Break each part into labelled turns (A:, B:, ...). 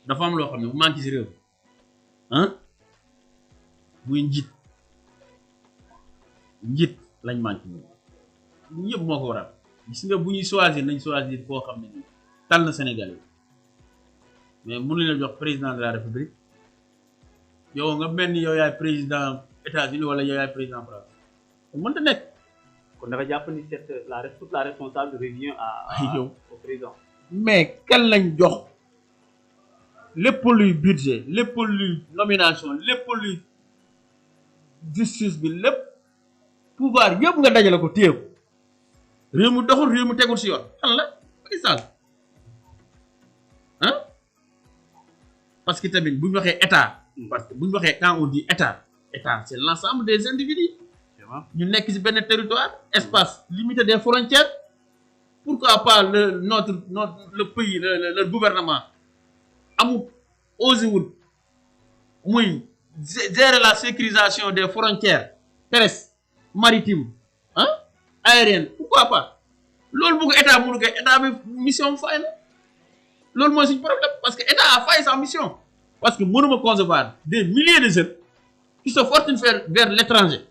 A: dafa am loo xam ne bu manqué si réew ah muy njiit lañ manqué ñun ñëpp moo ko waral gis nga bu ñuy choisir nañ choisir koo xam ne nii tal na Sénégal yi mais mënuñ la jox président de la république yow nga mel ni yow yaay président États-Unis wala yow yaay président France mënta nekk.
B: kon dafa jàpp ni toute la responsable revient
A: yow
B: au président.
A: mais kan lañ jox lépp luy budget lépp luy nomination lépp luy justice bi lépp pouvoir yëpp nga dajale ko téye ko réew mu doxul réew mu tegul si yoon kan la Macky Sall ah parce que tamit bu ñu waxee état parce que bu ñu waxee quand on dit état c'est l'ensemble des individus ñu nekk ci benn territoire espace limité des frontières pourquoi pas le pays le gouvernement amul osé wul muy gérer la sécurisation des frontières terrestres maritimes ah aériennes pourquoi pas loolu bu ko état mënu ko état bi mission fay na loolu mooy suñu problème parce que état a failli sa mission parce que mënuma concevoir des milliers de jeunes qui se fortunent vers l'étranger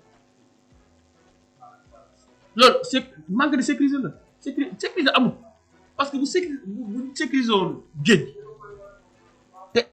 A: loolu c'est manque de sécurité la sécurité amul parce que bu sécuriser woon géej